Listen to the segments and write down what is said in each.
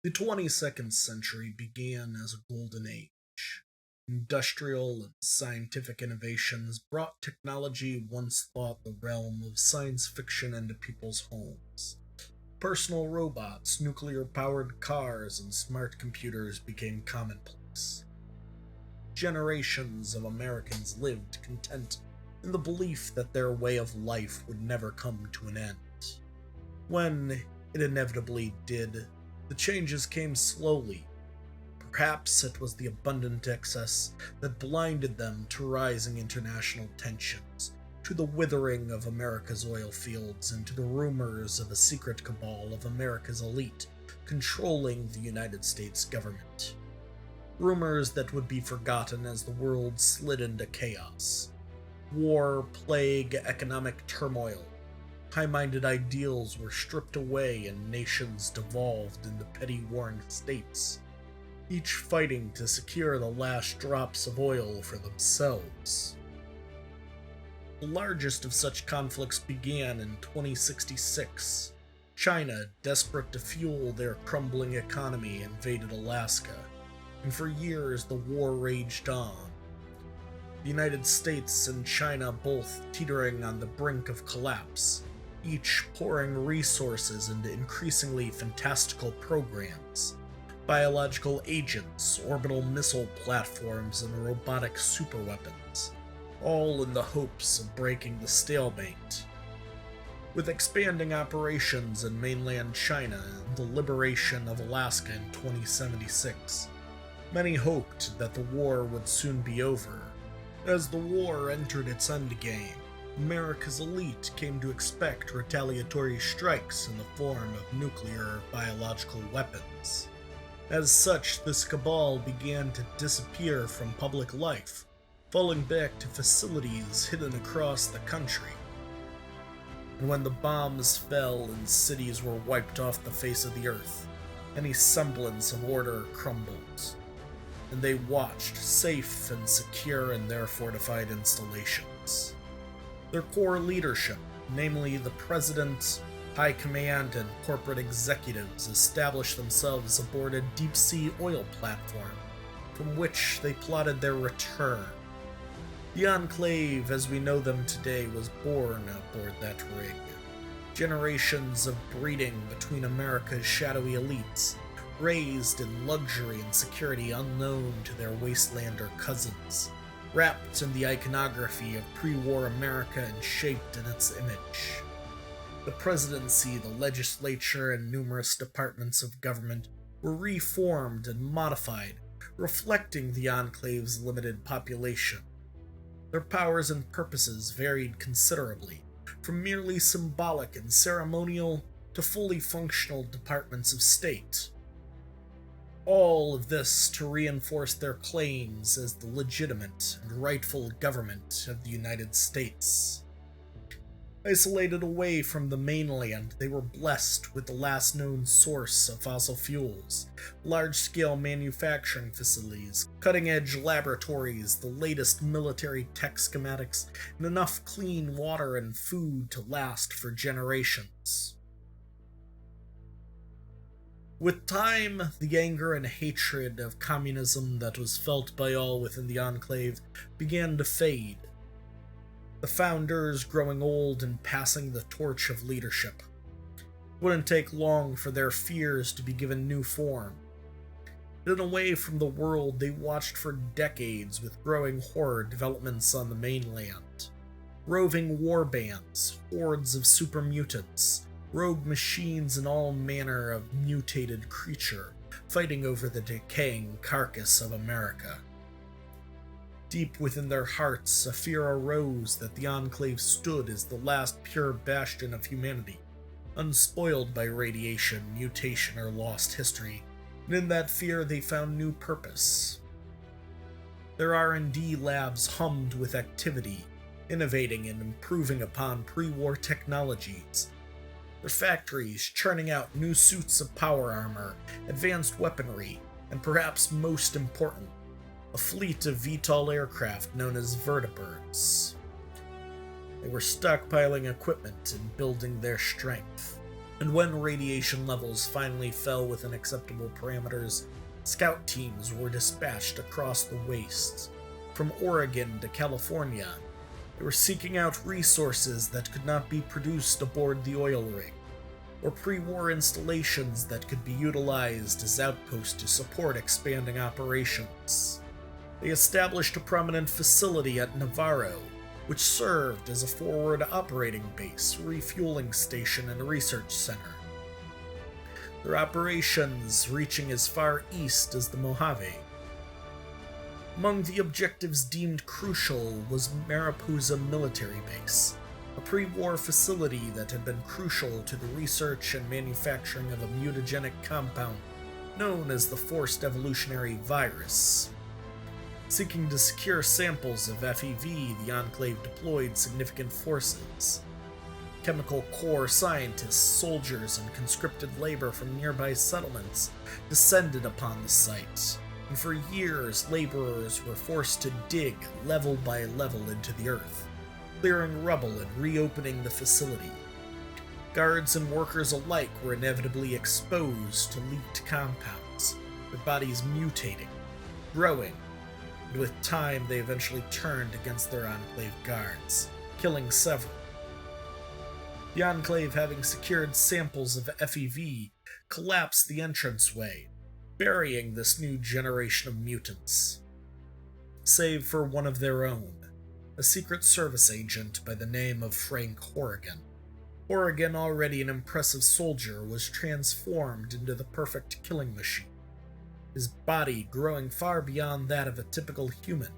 The 22nd century began as a golden age. Industrial and scientific innovations brought technology once thought the realm of science fiction into people's homes. Personal robots, nuclear-powered cars, and smart computers became commonplace. Generations of Americans lived content in the belief that their way of life would never come to an end. When it inevitably did, the changes came slowly. Perhaps it was the abundant excess that blinded them to rising international tensions, to the withering of America's oil fields, and to the rumors of a secret cabal of America's elite controlling the United States government. Rumors that would be forgotten as the world slid into chaos. War, plague, economic turmoil. High-minded ideals were stripped away and nations devolved into petty warring states, each fighting to secure the last drops of oil for themselves. The largest of such conflicts began in 2066. China, desperate to fuel their crumbling economy, invaded Alaska, and for years the war raged on. The United States and China both teetering on the brink of collapse, each pouring resources into increasingly fantastical programs, biological agents, orbital missile platforms, and robotic superweapons, all in the hopes of breaking the stalemate. With expanding operations in mainland China and the liberation of Alaska in 2076, many hoped that the war would soon be over. As the war entered its endgame, America's elite came to expect retaliatory strikes in the form of nuclear or biological weapons. As such, this cabal began to disappear from public life, falling back to facilities hidden across the country. And when the bombs fell and cities were wiped off the face of the earth, any semblance of order crumbled, and they watched, safe and secure in their fortified installations. Their core leadership, namely the President, High Command, and corporate executives, established themselves aboard a deep-sea oil platform, from which they plotted their return. The Enclave, as we know them today, was born aboard that rig. Generations of breeding between America's shadowy elites, raised in luxury and security unknown to their wastelander cousins, wrapped in the iconography of pre-war America and shaped in its image. The presidency, the legislature, and numerous departments of government were reformed and modified, reflecting the Enclave's limited population. Their powers and purposes varied considerably, from merely symbolic and ceremonial to fully functional departments of state. All of this to reinforce their claims as the legitimate and rightful government of the United States. Isolated away from the mainland, they were blessed with the last known source of fossil fuels, large-scale manufacturing facilities, cutting-edge laboratories, the latest military tech schematics, and enough clean water and food to last for generations. With time, the anger and hatred of communism that was felt by all within the Enclave began to fade, the founders growing old and passing the torch of leadership. It wouldn't take long for their fears to be given new form. Hidden away from the world, they watched for decades with growing horror developments on the mainland. Roving war bands, hordes of super mutants, rogue machines, and all manner of mutated creature fighting over the decaying carcass of America. Deep within their hearts, a fear arose that the Enclave stood as the last pure bastion of humanity, unspoiled by radiation, mutation, or lost history, and in that fear they found new purpose. Their R&D labs hummed with activity, innovating and improving upon pre-war technologies. Their factories churning out new suits of power armor, advanced weaponry, and perhaps most important, a fleet of VTOL aircraft known as vertibirds. They were stockpiling equipment and building their strength. And when radiation levels finally fell within acceptable parameters, scout teams were dispatched across the wastes. From Oregon to California, they were seeking out resources that could not be produced aboard the oil rig, or pre-war installations that could be utilized as outposts to support expanding operations. They established a prominent facility at Navarro, which served as a forward operating base, refueling station, and research center. Their operations reaching as far east as the Mojave. Among the objectives deemed crucial was Mariposa Military Base, a pre-war facility that had been crucial to the research and manufacturing of a mutagenic compound known as the Forced Evolutionary Virus. Seeking to secure samples of FEV, the Enclave deployed significant forces. Chemical Corps scientists, soldiers, and conscripted labor from nearby settlements descended upon the site, and for years laborers were forced to dig level by level into the earth, clearing rubble and reopening the facility. Guards and workers alike were inevitably exposed to leaked compounds, their bodies mutating, growing, and with time they eventually turned against their Enclave guards, killing several. The Enclave, having secured samples of FEV, collapsed the entranceway, burying this new generation of mutants. Save for one of their own, a Secret Service agent by the name of Frank Horrigan. Horrigan, already an impressive soldier, was transformed into the perfect killing machine, his body growing far beyond that of a typical human,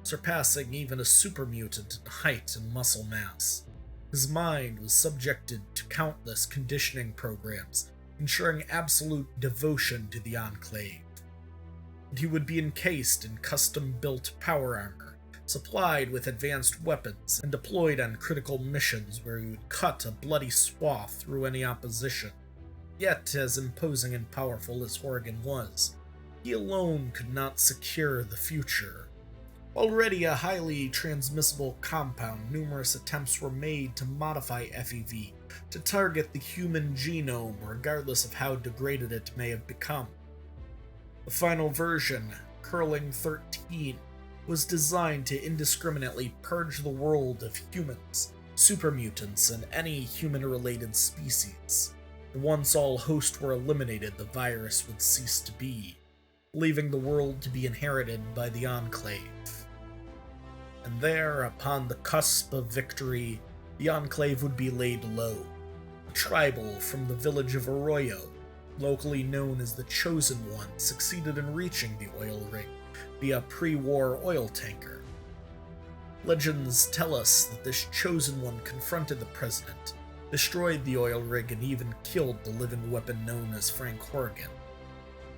surpassing even a super mutant in height and muscle mass. His mind was subjected to countless conditioning programs, ensuring absolute devotion to the Enclave. And he would be encased in custom-built power armor, supplied with advanced weapons, and deployed on critical missions where he would cut a bloody swath through any opposition. Yet, as imposing and powerful as Horrigan was, he alone could not secure the future. Already a highly transmissible compound, numerous attempts were made to modify FEV to target the human genome regardless of how degraded it may have become. The final version, Curling 13, was designed to indiscriminately purge the world of humans, supermutants, and any human-related species. And once all hosts were eliminated, the virus would cease to be, leaving the world to be inherited by the Enclave. And there, upon the cusp of victory, the Enclave would be laid low. A tribal from the village of Arroyo, locally known as the Chosen One, succeeded in reaching the oil rig via pre-war oil tanker. Legends tell us that this Chosen One confronted the president, destroyed the oil rig, and even killed the living weapon known as Frank Horrigan.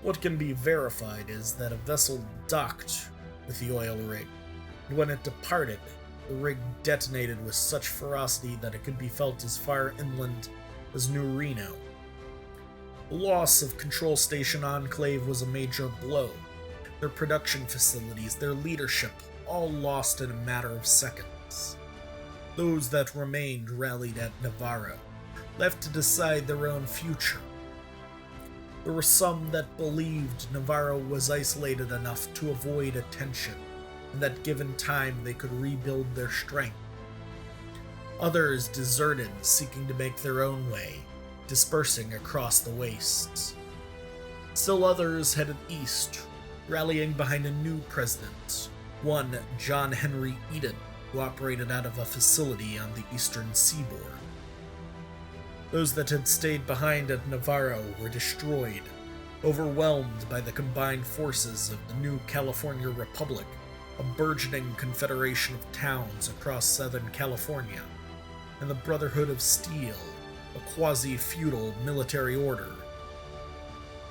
What can be verified is that a vessel docked with the oil rig, and when it departed, the rig detonated with such ferocity that it could be felt as far inland as New Reno. The loss of Control Station Enclave was a major blow. Their production facilities, their leadership, all lost in a matter of seconds. Those that remained rallied at Navarro, left to decide their own future. There were some that believed Navarro was isolated enough to avoid attention, and that given time they could rebuild their strength. Others deserted, seeking to make their own way, dispersing across the wastes. Still others headed east, rallying behind a new president, one John Henry Eden, who operated out of a facility on the eastern seaboard. Those that had stayed behind at Navarro were destroyed, overwhelmed by the combined forces of the new California Republic, a burgeoning confederation of towns across Southern California, and the Brotherhood of Steel, a quasi-feudal military order.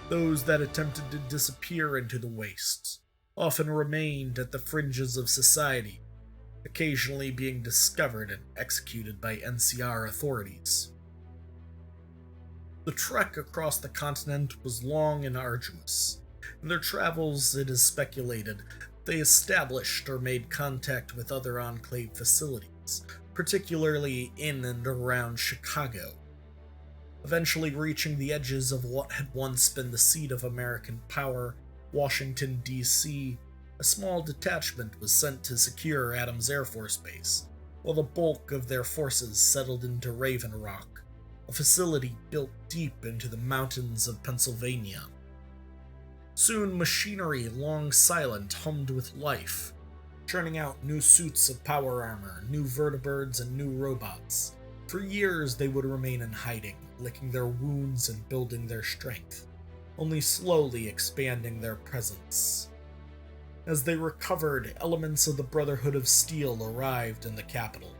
Those that attempted to disappear into the wastes often remained at the fringes of society, occasionally being discovered and executed by NCR authorities. The trek across the continent was long and arduous. In their travels, it is speculated, they established or made contact with other Enclave facilities, particularly in and around Chicago. Eventually reaching the edges of what had once been the seat of American power, Washington, D.C., a small detachment was sent to secure Adams Air Force Base, while the bulk of their forces settled into Raven Rock, a facility built deep into the mountains of Pennsylvania. Soon, machinery, long silent, hummed with life, churning out new suits of power armor, new vertibirds, and new robots. For years, they would remain in hiding, licking their wounds and building their strength, only slowly expanding their presence. As they recovered, elements of the Brotherhood of Steel arrived in the capital.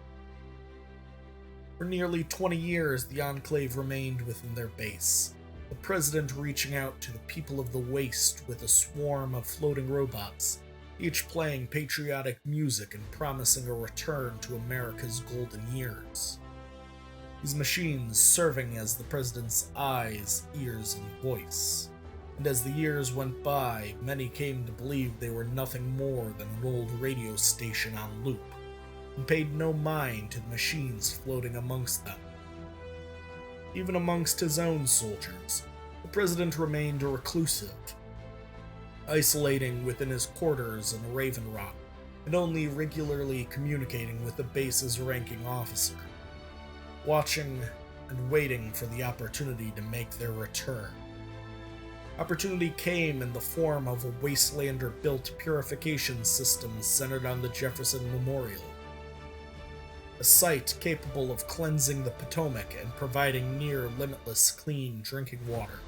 For nearly 20 years, the Enclave remained within their base, the President reaching out to the people of the Waste with a swarm of floating robots, each playing patriotic music and promising a return to America's golden years. These machines serving as the President's eyes, ears, and voice. And as the years went by, many came to believe they were nothing more than an old radio station on loop, and paid no mind to the machines floating amongst them. Even amongst his own soldiers, the President remained reclusive, isolating within his quarters in Raven Rock, and only regularly communicating with the base's ranking officer, watching and waiting for the opportunity to make their return. Opportunity came in the form of a Wastelander-built purification system centered on the Jefferson Memorial, a site capable of cleansing the Potomac and providing near-limitless clean drinking water.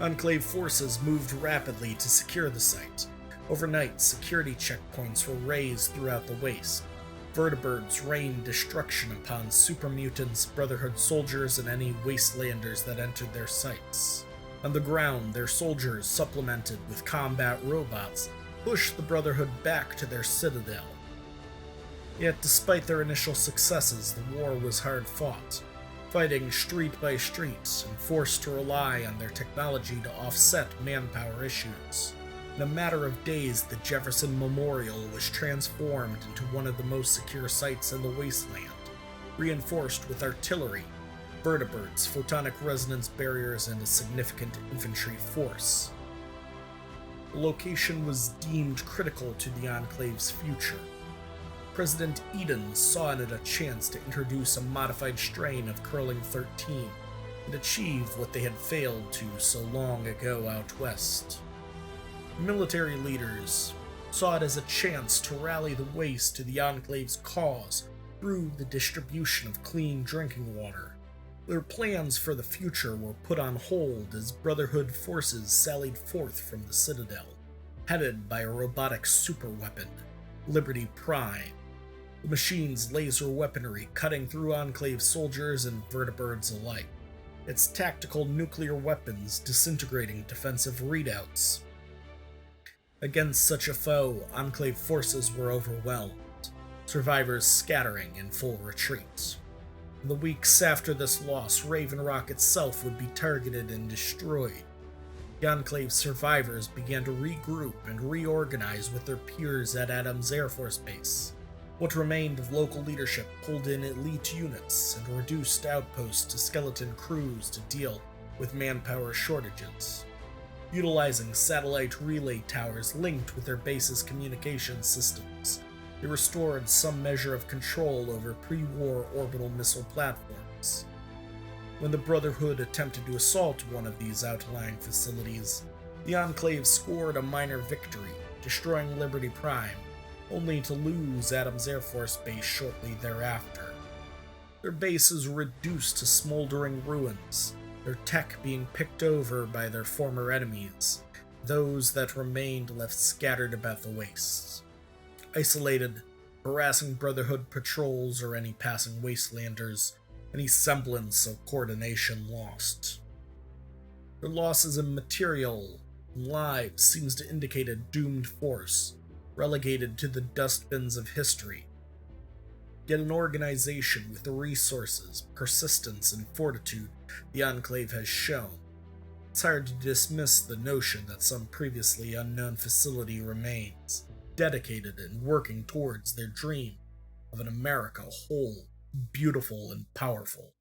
Enclave forces moved rapidly to secure the site. Overnight, security checkpoints were raised throughout the waste. Vertibirds rained destruction upon super mutants, Brotherhood soldiers, and any Wastelanders that entered their sights. On the ground, their soldiers, supplemented with combat robots, pushed the Brotherhood back to their citadel. Yet, despite their initial successes, the war was hard fought, fighting street by street and forced to rely on their technology to offset manpower issues. In a matter of days, the Jefferson Memorial was transformed into one of the most secure sites in the wasteland, reinforced with artillery, vertibirds, photonic resonance barriers, and a significant infantry force. The location was deemed critical to the Enclave's future. President Eden saw in it a chance to introduce a modified strain of Curling 13 and achieve what they had failed to so long ago out west. Military leaders saw it as a chance to rally the Waste to the Enclave's cause through the distribution of clean drinking water. Their plans for the future were put on hold as Brotherhood forces sallied forth from the Citadel, headed by a robotic superweapon, Liberty Prime, the machine's laser weaponry cutting through Enclave soldiers and vertibirds alike, its tactical nuclear weapons disintegrating defensive readouts. Against such a foe, Enclave forces were overwhelmed, survivors scattering in full retreat. In the weeks after this loss, Raven Rock itself would be targeted and destroyed. The Enclave survivors began to regroup and reorganize with their peers at Adams Air Force Base. What remained of local leadership pulled in elite units and reduced outposts to skeleton crews to deal with manpower shortages. Utilizing satellite relay towers linked with their base's communication systems, they restored some measure of control over pre-war orbital missile platforms. When the Brotherhood attempted to assault one of these outlying facilities, the Enclave scored a minor victory, destroying Liberty Prime, only to lose Adams Air Force Base shortly thereafter. Their base is reduced to smoldering ruins, their tech being picked over by their former enemies, those that remained left scattered about the wastes. Isolated, harassing Brotherhood patrols or any passing Wastelanders, any semblance of coordination lost. Their losses in material and lives seems to indicate a doomed force, relegated to the dustbins of history. Yet an organization with the resources, persistence, and fortitude the Enclave has shown, it's hard to dismiss the notion that some previously unknown facility remains, dedicated and working towards their dream of an America whole, beautiful, and powerful.